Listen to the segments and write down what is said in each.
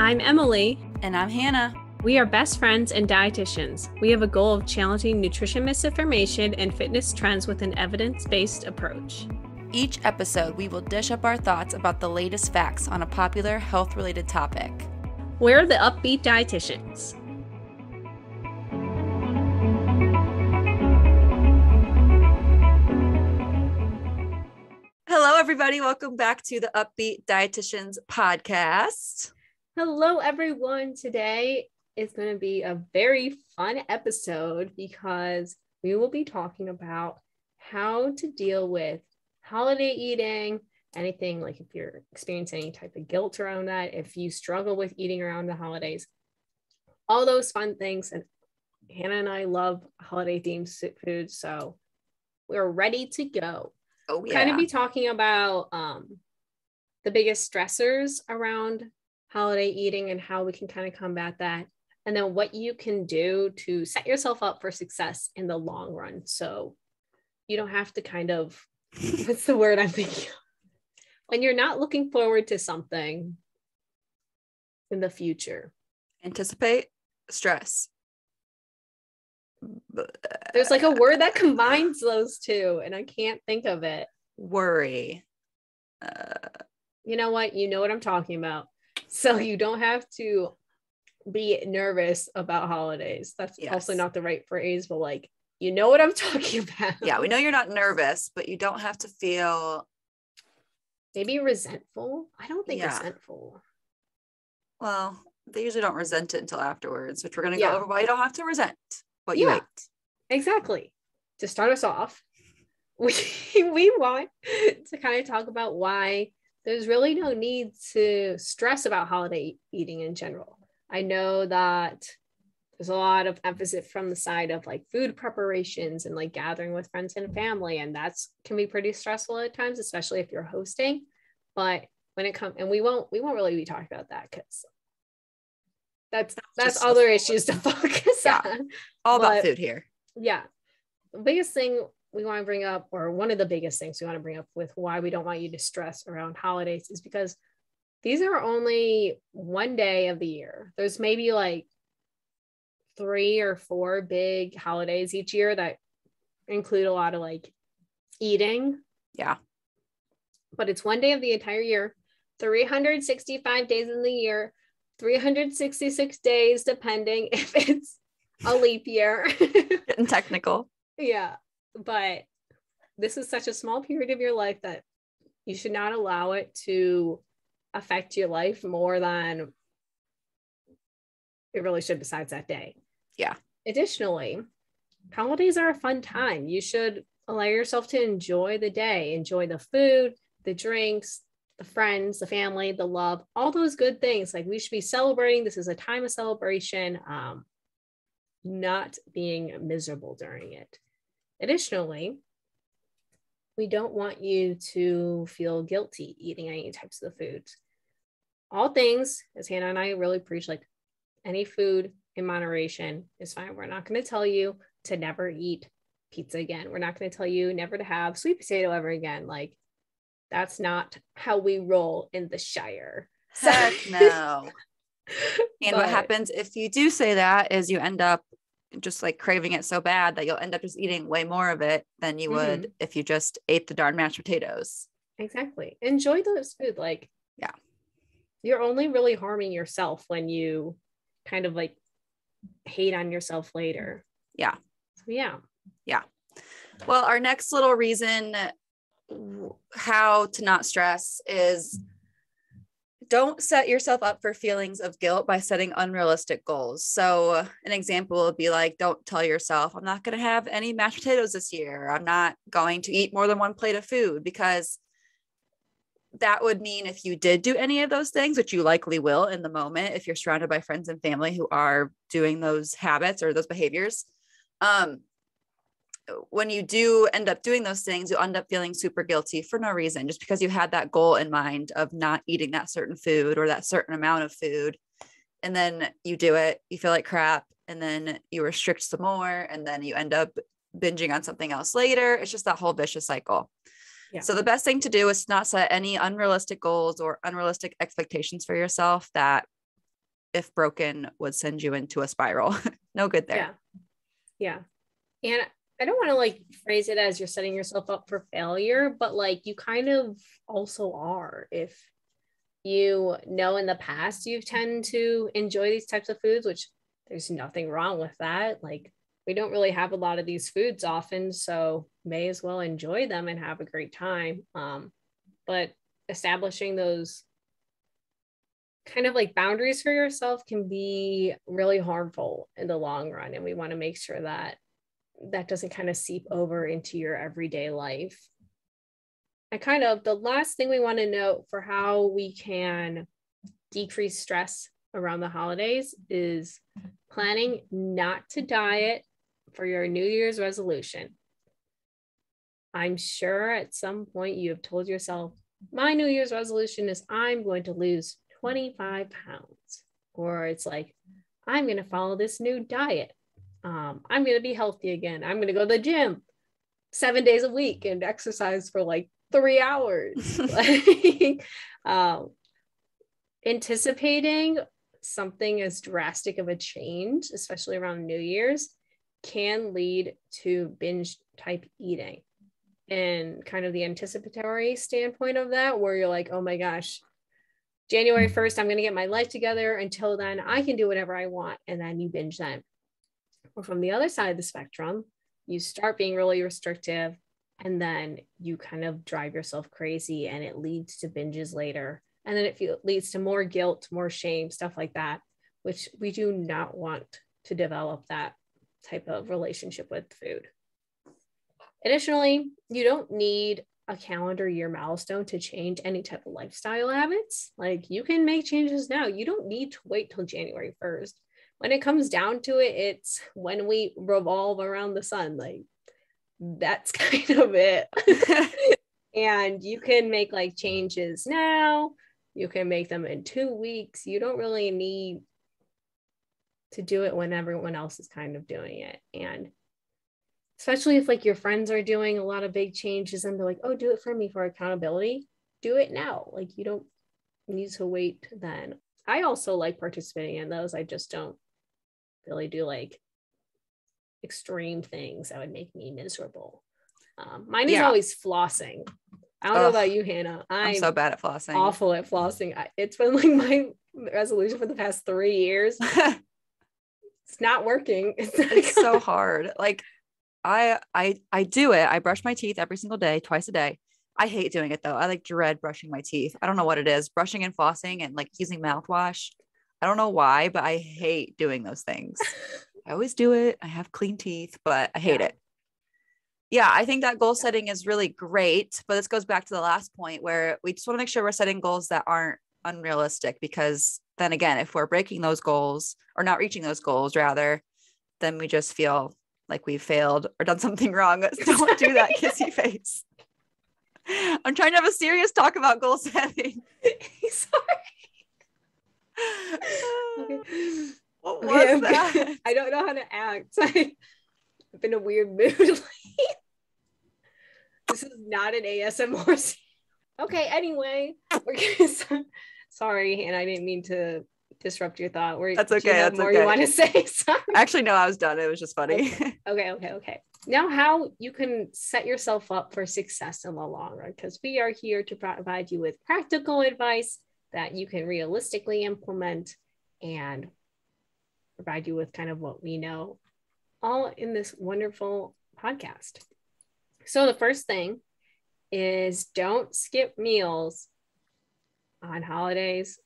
I'm Emily. And I'm Hannah. We are best friends and dietitians. We have a goal of challenging nutrition misinformation and fitness trends with an evidence-based approach. Each episode, we will dish up our thoughts about the latest facts on a popular health-related topic. We're the Up-Beet Dietitians. Hello, everybody. Welcome back to the Up-Beet Dietitians podcast. Hello, everyone. Today is going to be a very fun episode because we will be talking about how to deal with holiday eating, anything like if you're experiencing any type of guilt around that, if you struggle with eating around the holidays, all those fun things. And Hannah and I love holiday themed food, so we're ready to go. Oh, yeah. Kind of be talking about the biggest stressors around holiday eating and how we can kind of combat that, and then what you can do to set yourself up for success in the long run, so you don't have to kind of what's the word I'm thinking of? When you're not looking forward to something in the future. Anticipate stress. There's like a word that combines those two, and I can't think of it. Worry. You know what? You know what I'm talking about. So you don't have to be nervous about holidays. That's also not the right phrase, but like, you know what I'm talking about. Yeah, we know you're not nervous, but you don't have to feel maybe resentful. I don't think resentful. Well, they usually don't resent it until afterwards, which we're going to go over why you don't have to resent what you ate. Exactly. To start us off, we want to kind of talk about why there's really no need to stress about holiday eating in general. I know that there's a lot of emphasis from the side of like food preparations and like gathering with friends and family, and that's can be pretty stressful at times, especially if you're hosting. But when it comes, and we won't really be talking about that because that's other issues to focus on. All about food here. Yeah. The biggest thing we want to bring up, or one of the biggest things we want to bring up with why we don't want you to stress around holidays, is because these are only one day of the year. There's maybe like 3 or 4 big holidays each year that include a lot of like eating. Yeah. But it's one day of the entire year, 365 days in the year, 366 days, depending if it's a leap year. Getting technical. Yeah. But this is such a small period of your life that you should not allow it to affect your life more than it really should besides that day. Yeah. Additionally, holidays are a fun time. You should allow yourself to enjoy the day, enjoy the food, the drinks, the friends, the family, the love, all those good things. Like we should be celebrating. This is a time of celebration, not being miserable during it. Additionally, we don't want you to feel guilty eating any types of foods. All things, as Hannah and I really preach, like any food in moderation is fine. We're not going to tell you to never eat pizza again. We're not going to tell you never to have sweet potato ever again. Like that's not how we roll in the Shire. Heck no. And what happens if you do say that is you end up just like craving it so bad that you'll end up just eating way more of it than you would if you just ate the darn mashed potatoes. Exactly. Enjoy those food. Like, you're only really harming yourself when you kind of like hate on yourself later. Yeah. So, yeah. Well, our next little reason how to not stress is don't set yourself up for feelings of guilt by setting unrealistic goals. So an example would be like, don't tell yourself, I'm not going to have any mashed potatoes this year. I'm not going to eat more than 1 plate of food, because that would mean if you did do any of those things, which you likely will in the moment, if you're surrounded by friends and family who are doing those habits or those behaviors, when you do end up doing those things, you end up feeling super guilty for no reason, just because you had that goal in mind of not eating that certain food or that certain amount of food. And then you do it, you feel like crap, and then you restrict some more, and then you end up binging on something else later. It's just that whole vicious cycle. Yeah. So the best thing to do is not set any unrealistic goals or unrealistic expectations for yourself that if broken, would send you into a spiral. No good there. Yeah. And I don't want to like phrase it as you're setting yourself up for failure, but like you kind of also are. If you know in the past you tend to enjoy these types of foods, which there's nothing wrong with that. Like we don't really have a lot of these foods often, so may as well enjoy them and have a great time. But establishing those kind of like boundaries for yourself can be really harmful in the long run. And we want to make sure that that doesn't kind of seep over into your everyday life. And kind of the last thing we want to note for how we can decrease stress around the holidays is planning not to diet for your New Year's resolution. I'm sure at some point you have told yourself, my New Year's resolution is I'm going to lose 25 pounds. Or it's like, I'm going to follow this new diet. I'm going to be healthy again. I'm going to go to the gym 7 days a week and exercise for like 3 hours. Like, anticipating something as drastic of a change, especially around New Year's, can lead to binge type eating. And kind of the anticipatory standpoint of that, where you're like, oh my gosh, January 1st, I'm going to get my life together. Until then, I can do whatever I want. And then you binge then. Or from the other side of the spectrum, you start being really restrictive and then you kind of drive yourself crazy and it leads to binges later. And then it leads to more guilt, more shame, stuff like that, which we do not want to develop that type of relationship with food. Additionally, you don't need a calendar year milestone to change any type of lifestyle habits. Like you can make changes now. You don't need to wait till January 1st. When it comes down to it, it's when we revolve around the sun. Like that's kind of it. And you can make like changes now. You can make them in 2 weeks. You don't really need to do it when everyone else is kind of doing it. And especially if like your friends are doing a lot of big changes and they're like, oh, do it for me for accountability. Do it now. Like you don't need to wait then. I also like participating in those. I just don't really do like extreme things that would make me miserable. Mine is always flossing. I don't know about you, Hannah. I'm so bad at flossing. Awful at flossing. It's been like my resolution for the past 3 years. It's not working. It's so hard. Like I do it. I brush my teeth every single day, twice a day. I hate doing it though. I like dread brushing my teeth. I don't know what it is. Brushing and flossing and like using mouthwash. I don't know why, but I hate doing those things. I always do it. I have clean teeth, but I hate it. Yeah, I think that goal setting is really great, but this goes back to the last point where we just want to make sure we're setting goals that aren't unrealistic, because then again, if we're breaking those goals or not reaching those goals rather, then we just feel like we failed or done something wrong. Don't do that kissy face. I'm trying to have a serious talk about goal setting. Sorry. Okay. What was that? I don't know how to act. I've been in a weird mood lately. This is not an ASMR. Okay, anyway, we're gonna. Sorry, Hannah, I didn't mean to disrupt your thought. That's okay. That's more okay. you want to say? Sorry. Actually, no, I was done. It was just funny. Okay. Now, how you can set yourself up for success in the long run, because we are here to provide you with practical advice that you can realistically implement and provide you with kind of what we know, all in this wonderful podcast. So the first thing is don't skip meals on holidays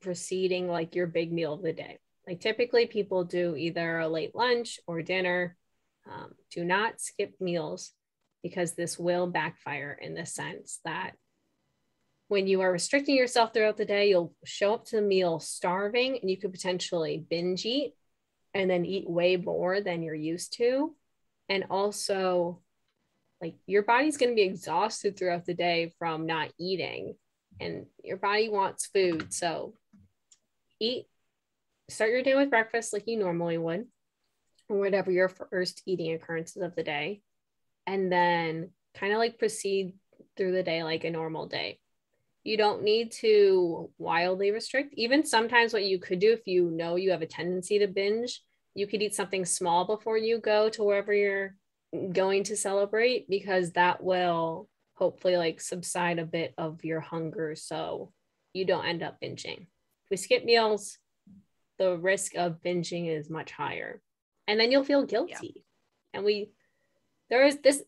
preceding like your big meal of the day. Like typically people do either a late lunch or dinner. Do not skip meals, because this will backfire in the sense that when you are restricting yourself throughout the day, you'll show up to the meal starving and you could potentially binge eat and then eat way more than you're used to. And also, like your body's going to be exhausted throughout the day from not eating, and your body wants food. So start your day with breakfast like you normally would, or whatever your first eating occurrences of the day, and then kind of like proceed through the day like a normal day. You don't need to wildly restrict. Even sometimes what you could do, if you know you have a tendency to binge, you could eat something small before you go to wherever you're going to celebrate, because that will hopefully like subside a bit of your hunger so you don't end up binging. If we skip meals, the risk of binging is much higher. And then you'll feel guilty. Yeah. And there is this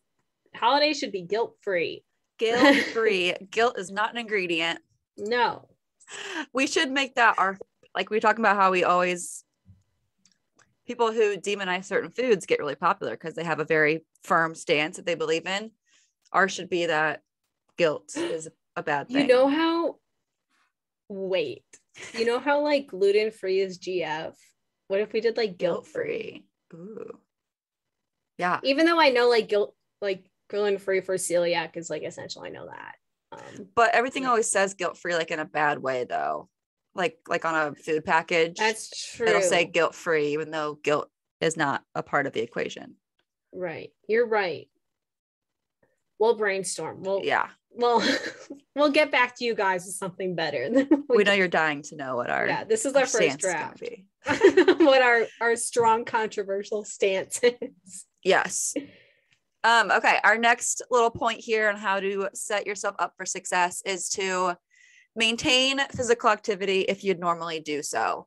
holiday should be guilt-free. Guilt-free. Guilt is not an ingredient. No. We should make that like we were talking about how we always, people who demonize certain foods get really popular because they have a very firm stance that they believe in. Ours should be that guilt is a bad thing. You know how like gluten-free is GF? What if we did like guilt-free? Ooh. Yeah. Even though I know like gluten-free for celiac is like essential. I know that. But everything always says guilt-free, like in a bad way though. Like on a food package. That's true. It'll say guilt-free, even though guilt is not a part of the equation. Right. You're right. We'll brainstorm. We'll get back to you guys with something better. We know you're dying to know what this is our first draft. What our strong controversial stance is. Yes. Okay. Our next little point here on how to set yourself up for success is to maintain physical activity if you'd normally do so.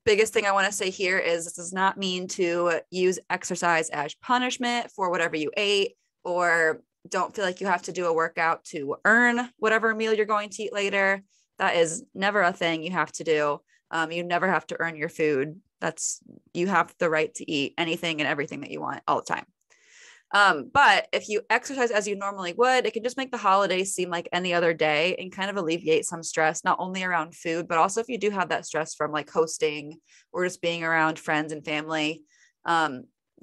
Biggest thing I want to say here is this does not mean to use exercise as punishment for whatever you ate, or don't feel like you have to do a workout to earn whatever meal you're going to eat later. That is never a thing you have to do. You never have to earn your food. You have the right to eat anything and everything that you want all the time. But if you exercise as you normally would, it can just make the holidays seem like any other day and kind of alleviate some stress, not only around food, but also if you do have that stress from like hosting or just being around friends and family,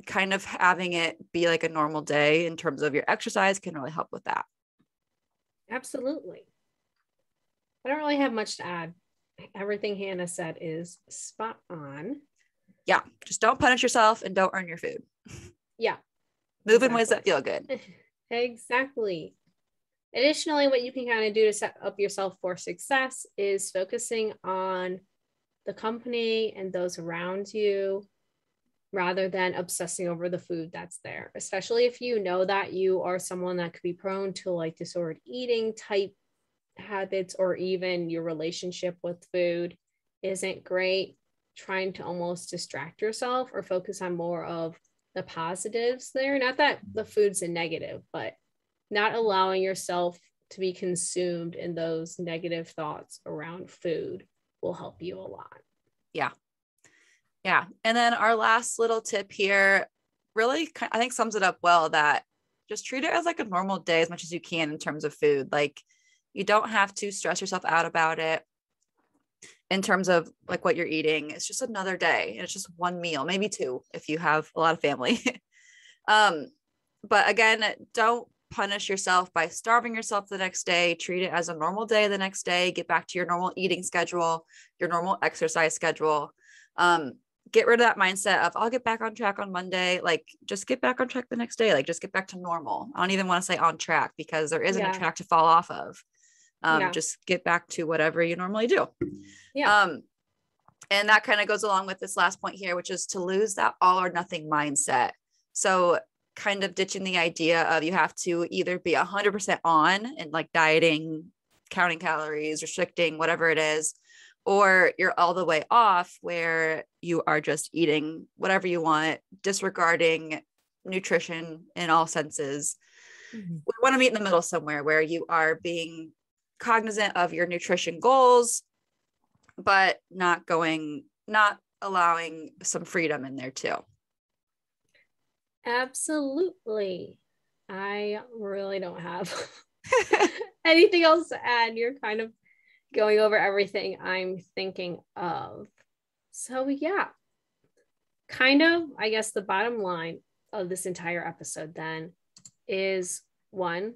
kind of having it be like a normal day in terms of your exercise can really help with that. Absolutely. I don't really have much to add. Everything Hannah said is spot on. Yeah. Just don't punish yourself and don't earn your food. Yeah. Move in ways that feel good. Exactly. Additionally, what you can kind of do to set up yourself for success is focusing on the company and those around you rather than obsessing over the food that's there, especially if you know that you are someone that could be prone to like disordered eating type habits, or even your relationship with food isn't great. Trying to almost distract yourself or focus on more of the positives there. Not that the food's a negative, but not allowing yourself to be consumed in those negative thoughts around food will help you a lot. Yeah. Yeah. And then our last little tip here really, I think, sums it up well, that just treat it as like a normal day as much as you can in terms of food. Like you don't have to stress yourself out about it in terms of like what you're eating. It's just another day and it's just one meal, maybe two, if you have a lot of family. But again, don't punish yourself by starving yourself the next day. Treat it as a normal day the next day. Get back to your normal eating schedule, your normal exercise schedule. Get rid of that mindset of I'll get back on track on Monday. Like just get back on track the next day. Like just get back to normal. I don't even want to say on track because there isn't a track to fall off of. Just get back to whatever you normally do. Yeah. And that kind of goes along with this last point here, which is to lose that all or nothing mindset. So kind of ditching the idea of you have to either be 100% on and like dieting, counting calories, restricting, whatever it is, or you're all the way off where you are just eating whatever you want, disregarding nutrition in all senses. Mm-hmm. We want to meet in the middle somewhere where you are being cognizant of your nutrition goals, but not allowing some freedom in there too. Absolutely. I really don't have anything else to add. You're kind of going over everything I'm thinking of. So yeah, kind of, I guess the bottom line of this entire episode then is, one,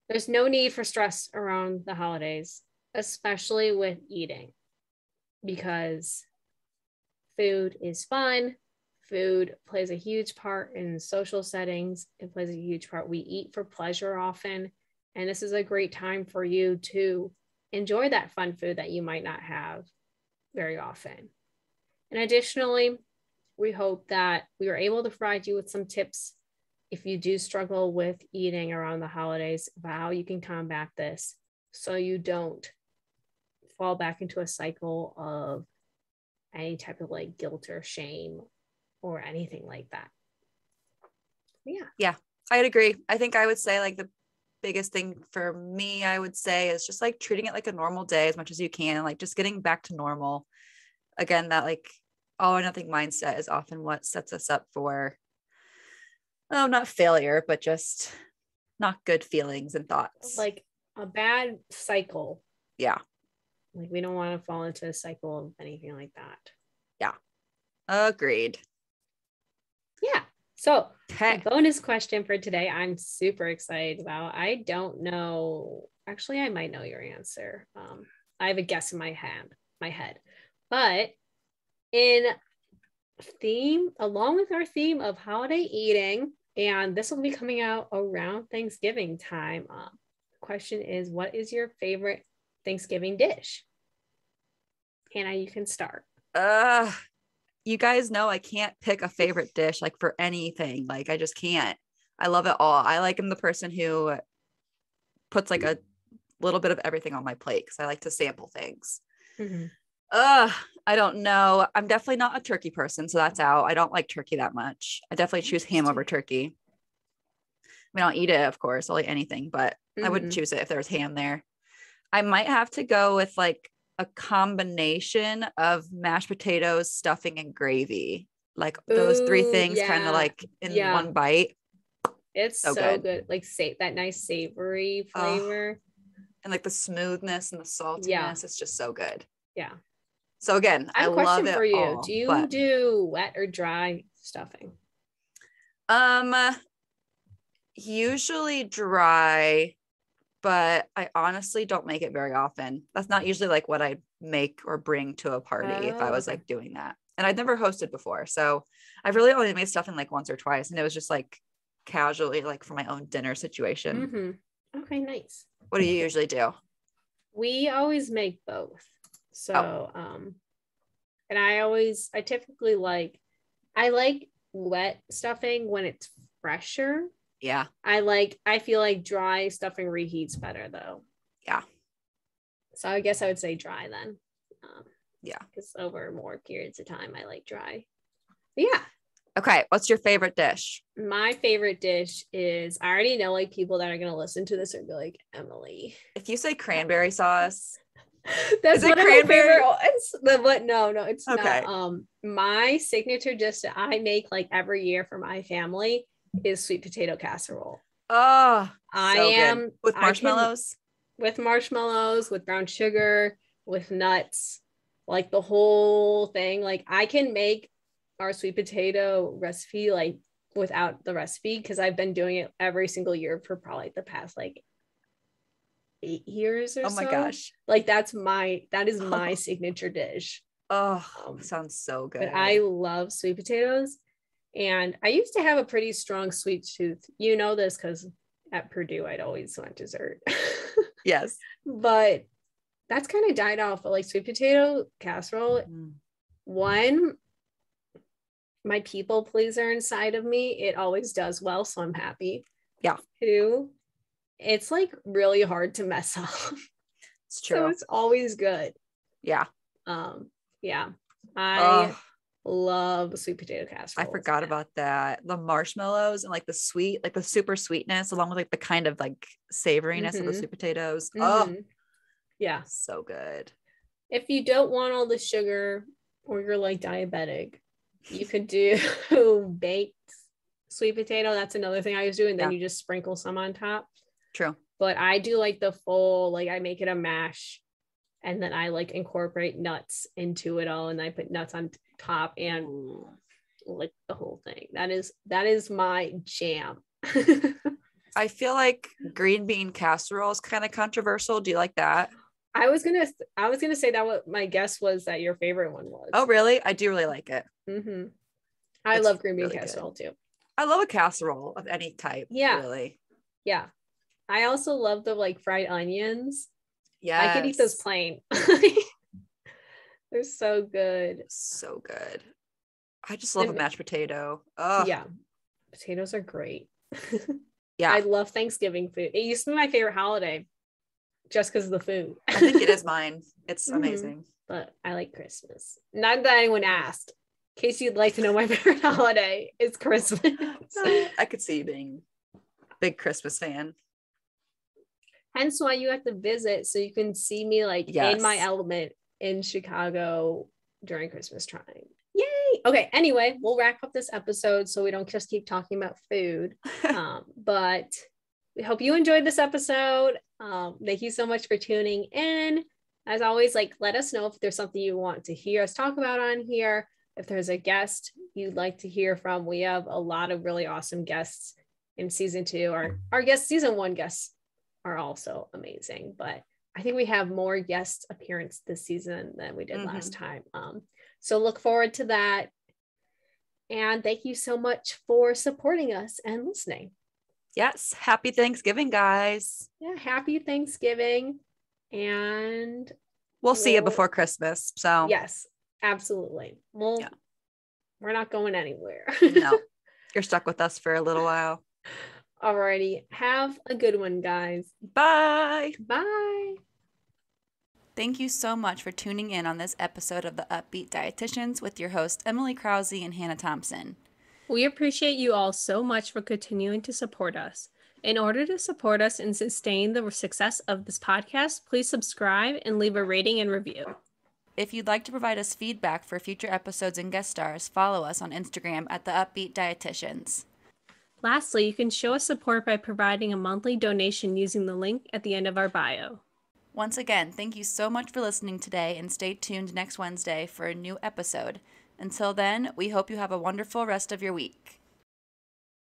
there's no need for stress around the holidays, especially with eating, because food is fun. Food plays a huge part in social settings. It plays a huge part. We eat for pleasure often. And this is a great time for you to enjoy that fun food that you might not have very often. And additionally, we hope that we were able to provide you with some tips if you do struggle with eating around the holidays, about how you can combat this so you don't fall back into a cycle of any type of like guilt or shame or anything like that. Yeah, I'd agree. I think I would say like the biggest thing for me, I would say, is just like treating it like a normal day as much as you can, like just getting back to normal. Again, that like all or nothing mindset is often what sets us up for, oh, not failure, but just not good feelings and thoughts. Like a bad cycle. Yeah. Like we don't want to fall into a cycle of anything like that. Yeah. Agreed. Yeah. So okay. The bonus question for today, I'm super excited about. I don't know. Actually, I might know your answer. I have a guess in my head. But in theme, along with our theme of holiday eating, and this will be coming out around Thanksgiving time. The question is, what is your favorite Thanksgiving dish? Hannah, you can start. You guys know I can't pick a favorite dish like for anything. Like I just can't. I love it all. I like I'm the person who puts like a little bit of everything on my plate because I like to sample things. Mm-hmm. I don't know. I'm definitely not a turkey person, so that's out. I don't like turkey that much. I definitely choose ham over turkey. I mean, I'll eat it, of course. I'll eat anything, but I wouldn't choose it if there was ham there. I might have to go with like a combination of mashed potatoes, stuffing, and gravy. Like those three things kind of like in one bite. It's so good. Like that nice savory flavor. And like the smoothness and the saltiness. Yeah. It's just so good. Yeah. So again, I have a question for you. All, do you do wet or dry stuffing? Usually dry, but I honestly don't make it very often. That's not usually like what I make or bring to a party if I was like doing that. And I'd never hosted before. So I've really only made stuffing like once or twice. And it was just like casually, like for my own dinner situation. Mm-hmm. Okay, nice. What do you usually do? We always make both. So, and I typically I like wet stuffing when it's fresher. Yeah. I feel like dry stuffing reheats better though. Yeah. So I guess I would say dry then. Yeah. Because over more periods of time, I like dry. But yeah. Okay. What's your favorite dish? My favorite dish is, I already know like people that are going to listen to this are be like, Emily. If you say cranberry sauce, that's one of my favorite. No, it's okay. Not. My signature dish that I make like every year for my family is sweet potato casserole. Oh, good. With marshmallows? With marshmallows, with brown sugar, with nuts, like the whole thing. Like I can make our sweet potato recipe like without the recipe because I've been doing it every single year for probably the past like 8 years or so. Oh my gosh. Like that is my signature dish. Oh, sounds so good. But I love sweet potatoes. And I used to have a pretty strong sweet tooth. You know this because at Purdue, I'd always want dessert. Yes. But that's kind of died off. But like sweet potato casserole, one, my people pleaser inside of me, it always does well. So I'm happy. Yeah. Two, it's like really hard to mess up. It's true. So it's always good. Yeah. Yeah. I love sweet potato casserole. I forgot about that. The marshmallows and like the sweet, like the super sweetness, along with like the kind of like savoriness of the sweet potatoes. Oh, yeah. So good. If you don't want all the sugar or you're like diabetic, you could do baked sweet potato. That's another thing I was doing. Then you just sprinkle some on top. True. But I do like the full, like I make it a mash and then I like incorporate nuts into it all. And I put nuts on top and like the whole thing. That is my jam. I feel like green bean casserole is kind of controversial. Do you like that? I was gonna say that what my guess was that your favorite one was. Oh, really? I do really like it. I love green bean casserole too. I love a casserole of any type. Yeah. Really. Yeah. I also love the like fried onions. Yes. I could eat those plain. They're so good. So good. I just love a mashed potato. Oh yeah. Potatoes are great. yeah. I love Thanksgiving food. It used to be my favorite holiday just because of the food. I think it is mine. It's amazing. But I like Christmas. Not that anyone asked. In case you'd like to know my favorite holiday, it's Christmas. I could see you being a big Christmas fan. Hence why you have to visit so you can see me like in my element in Chicago during Christmas time. Yay! Okay, anyway, we'll wrap up this episode so we don't just keep talking about food. But we hope you enjoyed this episode. Thank you so much for tuning in. As always, like let us know if there's something you want to hear us talk about on here. If there's a guest you'd like to hear from, we have a lot of really awesome guests in season 2. Our season 1 guests are also amazing, but I think we have more guest appearance this season than we did last time. So look forward to that. And thank you so much for supporting us and listening. Yes. Happy Thanksgiving, guys. Yeah. Happy Thanksgiving. And we'll see you before Christmas. So yes, absolutely. We're not going anywhere. No, you're stuck with us for a little while. Alrighty. Have a good one, guys. Bye. Bye. Thank you so much for tuning in on this episode of the Up-Beet Dietitians with your hosts, Emily Krause and Hannah Thompson. We appreciate you all so much for continuing to support us. In order to support us and sustain the success of this podcast, please subscribe and leave a rating and review. If you'd like to provide us feedback for future episodes and guest stars, follow us on Instagram at the Up-Beet Dietitians. Lastly, you can show us support by providing a monthly donation using the link at the end of our bio. Once again, thank you so much for listening today, and stay tuned next Wednesday for a new episode. Until then, we hope you have a wonderful rest of your week.